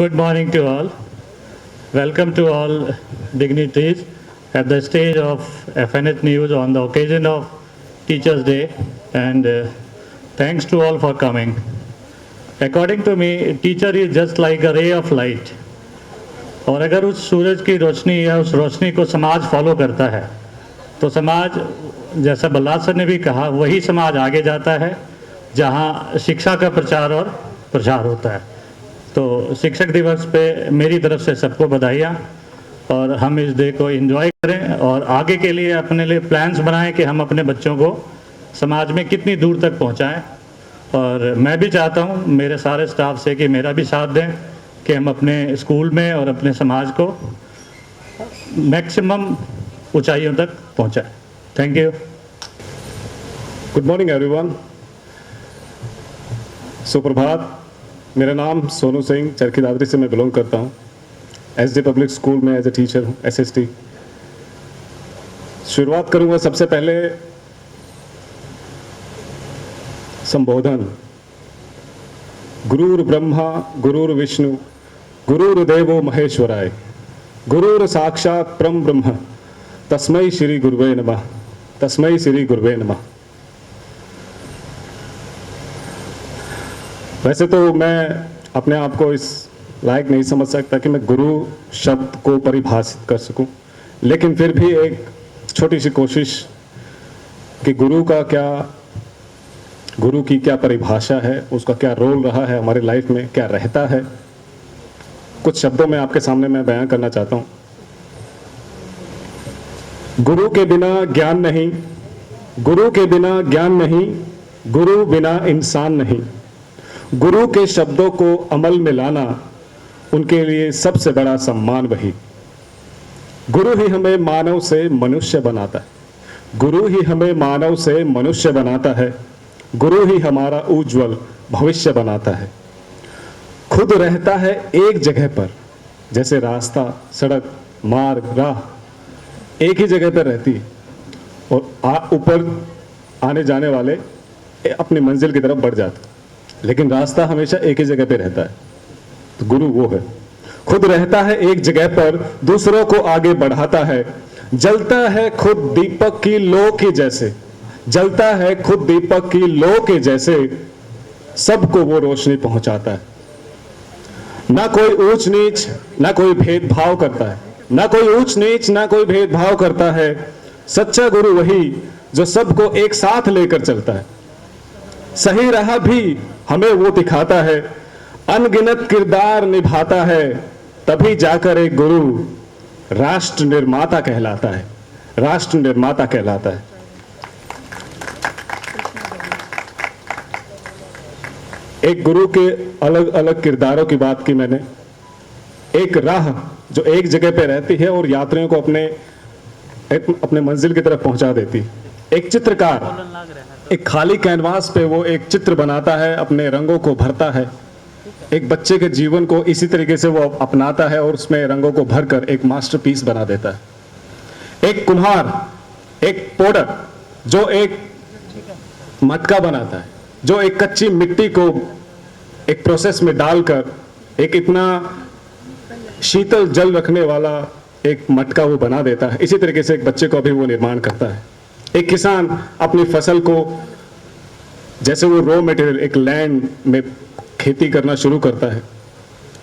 Good morning to all. Welcome to all dignitaries at the stage of FNH News on the occasion of Teachers' Day, and thanks to all for coming. According to me, a teacher is just like a ray of light. और अगर उस सूरज की रोशनी या उस रोशनी को समाज follow करता है तो समाज, जैसा बल्लाद सर ने भी कहा, वही समाज आगे जाता है जहां शिक्षा का प्रचार और प्रसार होता है। तो शिक्षक दिवस पे मेरी तरफ से सबको बधाइयाँ, और हम इस डे को एंजॉय करें और आगे के लिए अपने लिए प्लान्स बनाएं कि हम अपने बच्चों को समाज में कितनी दूर तक पहुंचाएं। और मैं भी चाहता हूं मेरे सारे स्टाफ से कि मेरा भी साथ दें कि हम अपने स्कूल में और अपने समाज को मैक्सिमम ऊंचाइयों तक पहुंचाएं। Thank you. Good morning everyone. सुप्रभात। मेरा नाम सोनू सिंह, चरखी दादरी से मैं बिलोंग करता हूँ। एसडी पब्लिक स्कूल में एज ए टीचर हूँ, एसएसटी। शुरुआत करूँगा सबसे पहले संबोधन। गुरुर् ब्रह्मा गुरुर् विष्णु गुरुर्देवो महेश्वराय गुरुर् साक्षात् परम ब्रह्म तस्मै श्री गुरुवे नमः। तस्मै श्री गुरुवे नमः। वैसे तो मैं अपने आप को इस लायक नहीं समझ सकता कि मैं गुरु शब्द को परिभाषित कर सकूं, लेकिन फिर भी एक छोटी सी कोशिश कि गुरु की क्या परिभाषा है, उसका क्या रोल रहा है हमारी लाइफ में, क्या रहता है, कुछ शब्दों में आपके सामने मैं बयान करना चाहता हूं। गुरु के बिना ज्ञान नहीं, गुरु के बिना ज्ञान नहीं, गुरु बिना इंसान नहीं। गुरु के शब्दों को अमल में लाना उनके लिए सबसे बड़ा सम्मान वही। गुरु ही हमें मानव से मनुष्य बनाता है। गुरु ही हमें मानव से मनुष्य बनाता है। गुरु ही हमारा उज्जवल भविष्य बनाता है। खुद रहता है एक जगह पर, जैसे रास्ता, सड़क, मार्ग, राह एक ही जगह पर रहती है और ऊपर आने जाने वाले अपनी मंजिल की तरफ बढ़ जाते, लेकिन रास्ता हमेशा एक ही जगह पे रहता है। तो गुरु वो है। खुद रहता है एक जगह पर, दूसरों को आगे बढ़ाता है। जलता है खुद दीपक की लो के जैसे, जलता है खुद दीपक की लो के जैसे, सबको वो रोशनी पहुंचाता है। ना कोई ऊंच नीच, ना कोई भेदभाव करता है, ना कोई ऊंच नीच, ना कोई भेदभाव करता है। सच्चा गुरु वही जो सबको एक साथ लेकर चलता है। सही राह भी हमें वो दिखाता है, अनगिनत किरदार निभाता है, तभी जाकर एक गुरु राष्ट्र निर्माता कहलाता है। राष्ट्र निर्माता कहलाता है। एक गुरु के अलग अलग किरदारों की बात की मैंने। एक राह जो एक जगह पे रहती है और यात्रियों को अपने मंजिल की तरफ पहुंचा देती। एक चित्रकार एक खाली कैनवास पे वो एक चित्र बनाता है, अपने रंगों को भरता है। एक बच्चे के जीवन को इसी तरीके से वो अपनाता है और उसमें रंगों को भरकर एक मास्टरपीस बना देता है। एक कुम्हार, एक पोडर जो एक मटका बनाता है, जो एक कच्ची मिट्टी को एक प्रोसेस में डालकर एक इतना शीतल जल रखने वाला एक मटका वो बना देता है। इसी तरीके से एक बच्चे को भी वो निर्माण करता है। एक किसान अपनी फसल को, जैसे वो रॉ मटेरियल एक लैंड में खेती करना शुरू करता है,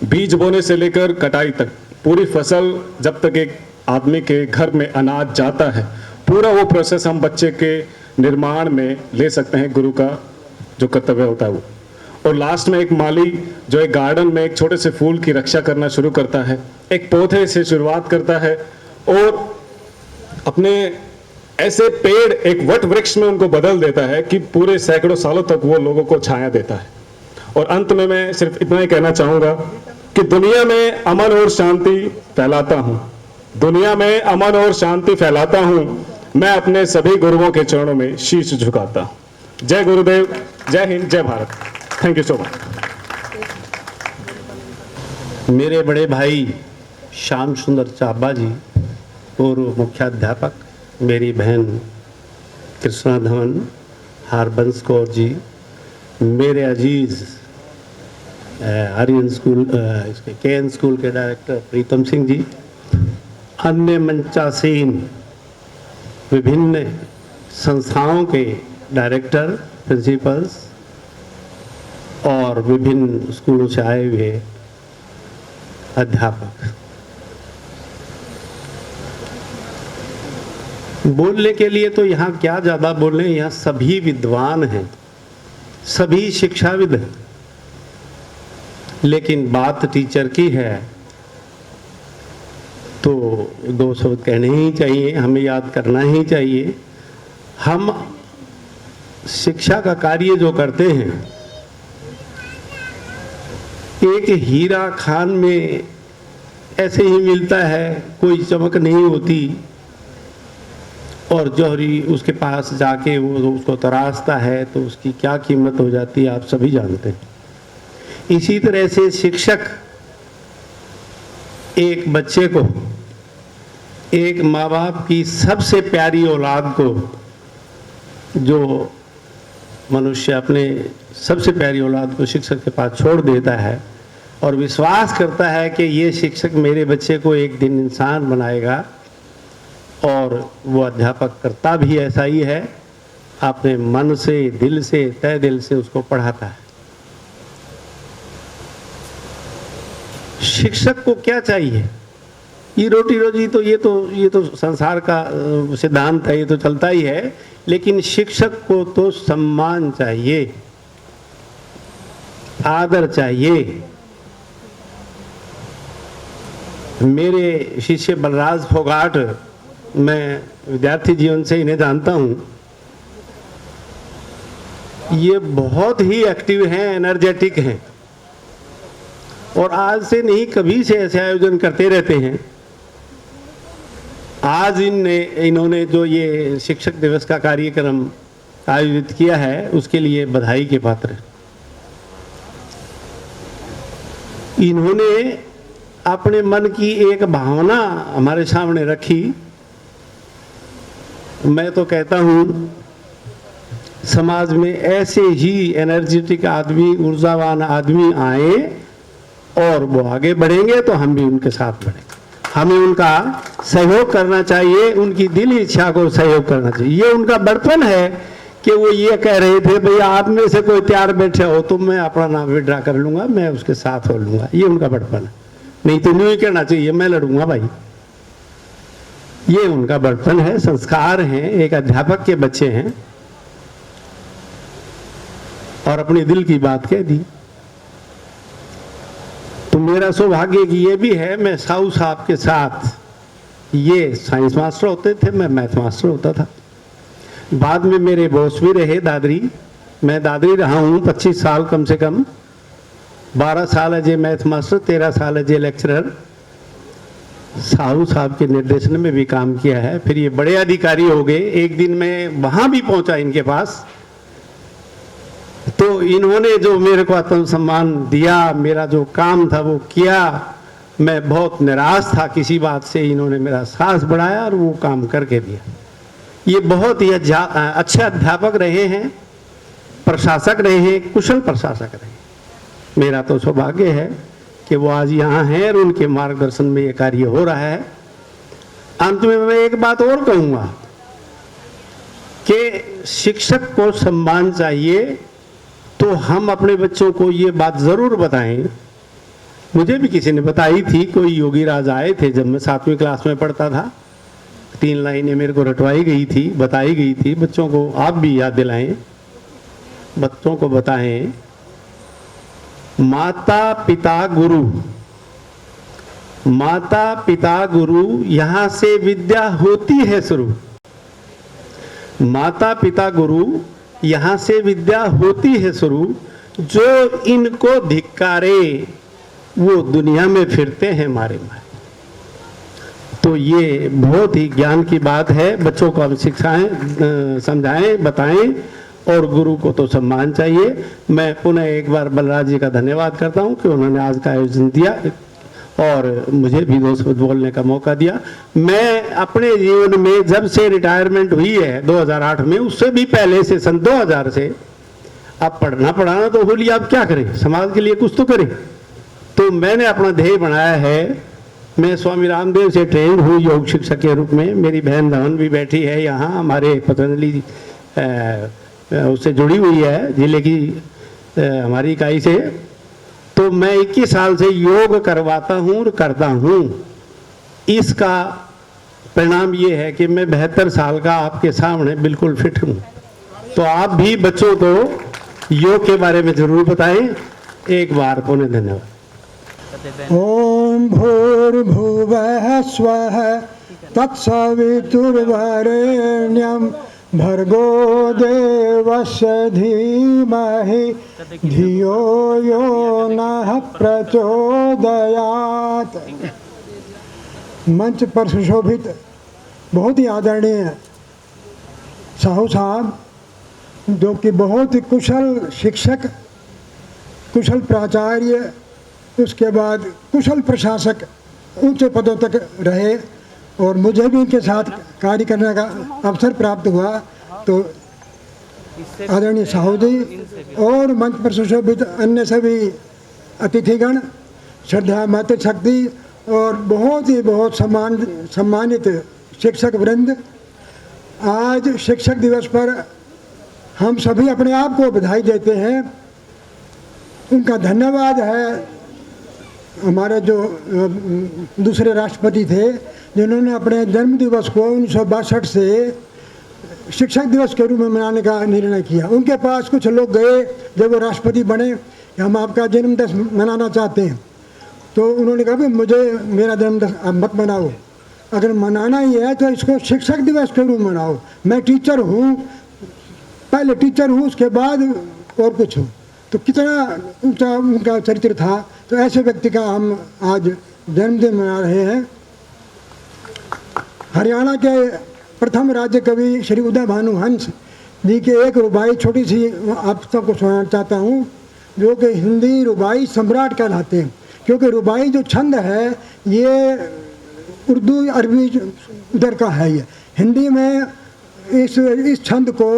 बीज बोने से लेकर कटाई तक पूरी फसल, जब तक एक आदमी के घर में अनाज जाता है, पूरा वो प्रोसेस हम बच्चे के निर्माण में ले सकते हैं। गुरु का जो कर्तव्य होता है वो। और लास्ट में एक माली जो एक गार्डन में एक छोटे से फूल की रक्षा करना शुरू करता है, एक पौधे से शुरुआत करता है और अपने ऐसे पेड़ एक वट वृक्ष में उनको बदल देता है कि पूरे सैकड़ों सालों तक वो लोगों को छाया देता है। और अंत में मैं सिर्फ इतना ही कहना चाहूंगा कि दुनिया में अमन और शांति फैलाता हूं। दुनिया में अमन और शांति फैलाता हूं। मैं अपने सभी गुरुओं के चरणों में शीश झुकाता हूं। जय गुरुदेव, जय हिंद, जय Bharat. Thank you so much. मेरे बड़े भाई श्याम सुंदर चाबा जी, पूर्व मुख्याध्यापक, मेरी बहन कृष्णा धवन, हरबंस कौर जी, मेरे अजीज आर्यन स्कूल इसके KN स्कूल के डायरेक्टर प्रीतम सिंह जी, अन्य मंचासीन विभिन्न संस्थाओं के डायरेक्टर, प्रिंसिपल्स और विभिन्न स्कूलों से आए हुए अध्यापक। बोलने के लिए तो यहाँ क्या ज़्यादा बोलें, यहाँ सभी विद्वान हैं, सभी शिक्षाविद हैं, लेकिन बात टीचर की है तो 2 शब्द कहने ही चाहिए, हमें याद करना ही चाहिए। हम शिक्षा का कार्य जो करते हैं, एक हीरा खान में ऐसे ही मिलता है, कोई चमक नहीं होती, और जौहरी उसके पास जाके वो उसको तराशता है तो उसकी क्या कीमत हो जाती है, आप सभी जानते हैं। इसी तरह से शिक्षक एक बच्चे को, एक माँ बाप की सबसे प्यारी औलाद को, जो मनुष्य अपने सबसे प्यारी औलाद को शिक्षक के पास छोड़ देता है और विश्वास करता है कि ये शिक्षक मेरे बच्चे को एक दिन इंसान बनाएगा, और वो अध्यापक करता भी ऐसा ही है, अपने मन से, दिल से, तय दिल से उसको पढ़ाता है। शिक्षक को क्या चाहिए? ये रोटी रोजी तो ये तो संसार का सिद्धांत है, ये तो चलता ही है, लेकिन शिक्षक को तो सम्मान चाहिए, आदर चाहिए। मेरे शिष्य बलराज फोगाट, मैं विद्यार्थी जीवन से इन्हें जानता हूँ, ये बहुत ही एक्टिव हैं, एनर्जेटिक हैं, और आज से नहीं कभी से ऐसे आयोजन करते रहते हैं। आज इन्होंने जो ये शिक्षक दिवस का कार्यक्रम आयोजित किया है, उसके लिए बधाई के पात्र हैं। इन्होंने अपने मन की एक भावना हमारे सामने रखी। मैं तो कहता हूँ समाज में ऐसे ही एनर्जेटिक आदमी, ऊर्जावान आदमी आए और वो आगे बढ़ेंगे तो हम भी उनके साथ बढ़ेंगे। हमें उनका सहयोग करना चाहिए, उनकी दिली इच्छा को सहयोग करना चाहिए। ये उनका बड़पन है कि वो ये कह रहे थे, भैया आप में से कोई तैयार बैठे हो तो मैं अपना नाम विड्रा कर लूँगा, मैं उसके साथ हो लूँगा। ये उनका बड़पन है, नहीं तो नहीं कहना चाहिए मैं लड़ूंगा भाई। ये उनका बड़पन है, संस्कार हैं, एक अध्यापक के बच्चे हैं, और अपने दिल की बात कह दी। तो मेरा सौभाग्य कि ये भी है, मैं साहू साहब के साथ, ये साइंस मास्टर होते थे, मैं मैथ मास्टर होता था। बाद में मेरे बॉस भी रहे दादरी, मैं दादरी रहा हूँ 25 साल कम से कम, 12 साल एज ए मैथ मास्टर, 13 साल एज ए लेक्चरर। साहू साहब के निर्देशन में भी काम किया है। फिर ये बड़े अधिकारी हो गए। एक दिन मैं वहाँ भी पहुँचा इनके पास, तो इन्होंने जो मेरे को आत्मसम्मान दिया, मेरा जो काम था वो किया। मैं बहुत निराश था किसी बात से, इन्होंने मेरा साहस बढ़ाया और वो काम करके दिया। ये बहुत ही अच्छे अध्यापक रहे हैं, प्रशासक रहे हैं, कुशल प्रशासक रहे हैं। मेरा तो सौभाग्य है कि वो आज यहाँ हैं और उनके मार्गदर्शन में ये कार्य हो रहा है। अंत में मैं एक बात और कहूँगा कि शिक्षक को सम्मान चाहिए, तो हम अपने बच्चों को ये बात ज़रूर बताएं। मुझे भी किसी ने बताई थी, कोई योगी राज आए थे जब मैं 7वीं क्लास में पढ़ता था, 3 लाइनें मेरे को रटवाई गई थी, बताई गई थी। बच्चों को आप भी याद दिलाएं, बच्चों को बताएं, माता पिता गुरु, माता पिता गुरु, यहाँ से विद्या होती है शुरू। माता पिता गुरु, यहाँ से विद्या होती है शुरू। जो इनको धिक्कारे वो दुनिया में फिरते हैं मारे मारे। तो ये बहुत ही ज्ञान की बात है। बच्चों को हम सिखाएं, समझाएं, बताएं, और गुरु को तो सम्मान चाहिए। मैं पुनः एक बार बलराज जी का धन्यवाद करता हूं कि उन्होंने आज का आयोजन दिया और मुझे भी 2 शब्द बोलने का मौका दिया। मैं अपने जीवन में जब से रिटायरमेंट हुई है 2008 में, उससे भी पहले से सन 2000 से अब पढ़ना पढ़ाना तो हो लिया, अब क्या करें, समाज के लिए कुछ तो करें। तो मैंने अपना ध्येय बनाया है, मैं स्वामी रामदेव से ट्रेंड हुई योग शिक्षक के रूप में। मेरी बहन धवन भी बैठी है यहाँ, हमारे पतंजलि उससे जुड़ी हुई है, जिले की हमारी इकाई से। तो मैं 21 साल से योग करवाता हूँ और करता हूँ। इसका परिणाम ये है कि मैं 72 साल का आपके सामने बिल्कुल फिट हूँ। तो आप भी बच्चों को योग के बारे में जरूर बताएं। एक बार पुनः धन्यवाद। ओम भूर्भुवः स्वः तत्सवितुर्वरेण्यं भर्गो देवस्य धीमहि धियो यो नः प्रचोदयात्। मंच पर सुशोभित बहुत ही आदरणीय साहू साहब, जो कि बहुत ही कुशल शिक्षक, कुशल प्राचार्य, उसके बाद कुशल प्रशासक, ऊंचे पदों तक रहे और मुझे भी इनके साथ कार्य करने का अवसर प्राप्त हुआ। तो आदरणीय साहू जी और मंच पर सुशोभित अन्य सभी अतिथिगण, श्रद्धा मातृशक्ति और बहुत सम्मानित शिक्षक वृंद, आज शिक्षक दिवस पर हम सभी अपने आप को बधाई देते हैं। उनका धन्यवाद है हमारे जो दूसरे राष्ट्रपति थे, जिन्होंने अपने जन्म दिवस को 1962 से शिक्षक दिवस के रूप में मनाने का निर्णय किया। उनके पास कुछ लोग गए जब वो राष्ट्रपति बने कि हम आपका जन्मदिवस मनाना चाहते हैं। तो उन्होंने कहा कि मुझे मेरा जन्मदिवस आप मत मनाओ, अगर मनाना ही है तो इसको शिक्षक दिवस के रूप में मनाओ। मैं टीचर हूँ, पहले टीचर हूँ, उसके बाद और कुछ हूँ। तो कितना ऊंचा उनका चरित्र था। तो ऐसे व्यक्ति का हम आज जन्मदिन मना रहे हैं। हरियाणा के प्रथम राज्य कवि श्री उदय भानु हंस जी की एक रुबाई छोटी सी आप सबको सुनाना चाहता हूँ, जो कि हिंदी रुबाई सम्राट कहलाते हैं। क्योंकि रुबाई जो छंद है ये उर्दू अरबी उधर का है, ये हिंदी में इस छंद को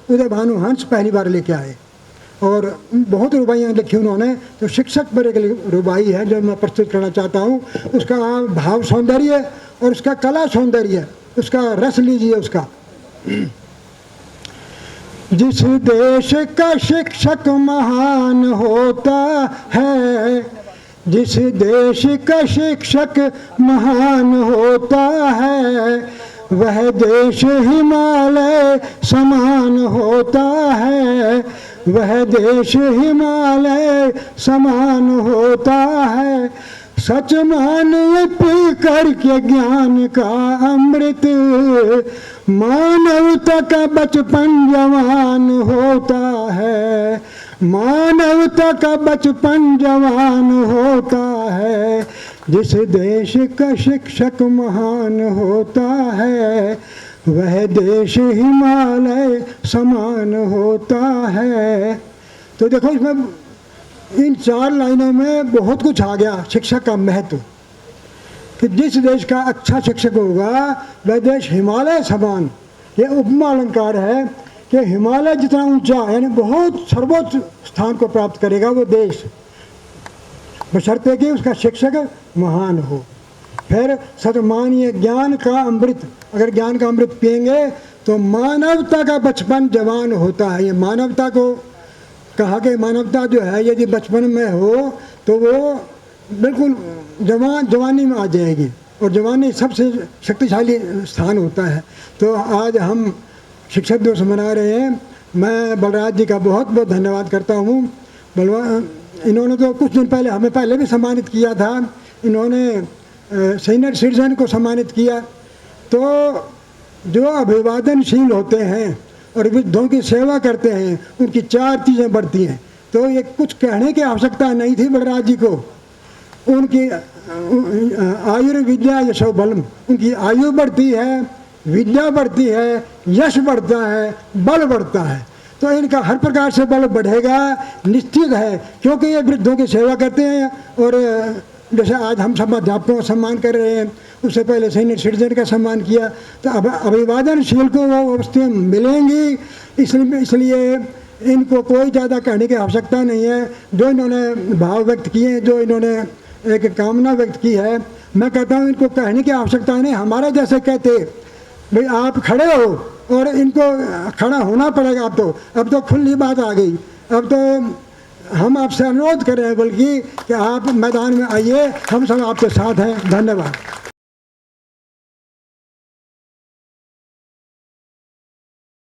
उदय भानु हंस पहली बार लेके आए और बहुत रुबाइयाँ लिखी उन्होंने। तो शिक्षक पर एक रुबाई है जो मैं प्रस्तुत करना चाहता हूँ। उसका भाव सौंदर्य और उसका कला सौंदर्य, उसका रस लीजिए उसका। जिस देश का शिक्षक महान होता है, जिस देश का शिक्षक महान होता है, वह देश हिमालय समान होता है, वह देश हिमालय समान होता है। सच मानिए पी कर के ज्ञान का अमृत, मानवता का बचपन जवान होता है, मानवता का बचपन जवान होता है। जिस देश का शिक्षक महान होता है, वह देश हिमालय समान होता है। तो देखो इसमें इन 4 लाइनों में बहुत कुछ आ गया शिक्षक का महत्व, कि जिस देश का अच्छा शिक्षक होगा वह देश हिमालय समान। ये उपमा अलंकार है कि हिमालय जितना ऊंचा यानी बहुत सर्वोच्च स्थान को प्राप्त करेगा वो देश, बशर्ते कि उसका शिक्षक महान हो। फिर सतमानिए ज्ञान का अमृत, अगर ज्ञान का अमृत पिएंगे तो मानवता का बचपन जवान होता है। ये मानवता को कहा कि मानवता जो है यदि बचपन में हो तो वो बिल्कुल जवानी में आ जाएगी, और जवानी सबसे शक्तिशाली स्थान होता है। तो आज हम शिक्षक दिवस मना रहे हैं। मैं बलराज जी का बहुत बहुत धन्यवाद करता हूँ। इन्होंने तो कुछ दिन पहले हमें पहले भी सम्मानित किया था, इन्होंने सीनियर सिटीजन को सम्मानित किया। तो जो अभिवादनशील होते हैं और वृद्धों की सेवा करते हैं, उनकी 4 चीज़ें बढ़ती हैं। तो ये कुछ कहने की आवश्यकता नहीं थी बलराज जी को। उनकी आयुर्विद्या यशो बलम, उनकी आयु बढ़ती है, विद्या बढ़ती है, यश बढ़ता है, बल बढ़ता है। तो इनका हर प्रकार से बल बढ़ेगा निश्चित है, क्योंकि ये वृद्धों की सेवा करते हैं। और जैसे आज हम सब अध्यापकों का सम्मान कर रहे हैं, उससे पहले सीनियर सिटीजन का सम्मान किया। तो अब अभिवादनशील को वो वस्तुएँ मिलेंगी, इसलिए इनको कोई ज़्यादा कहने की आवश्यकता नहीं है। जो इन्होंने भाव व्यक्त किए हैं, जो इन्होंने एक कामना व्यक्त की है, मैं कहता हूँ इनको कहने की आवश्यकता नहीं। हमारे जैसे कहते भाई आप खड़े हो, और इनको खड़ा होना पड़ेगा। अब तो खुली बात आ गई। अब तो हम आपसे अनुरोध कर रहे हैं बल्कि कि आप मैदान में आइए, हम सब आपके साथ हैं। धन्यवाद।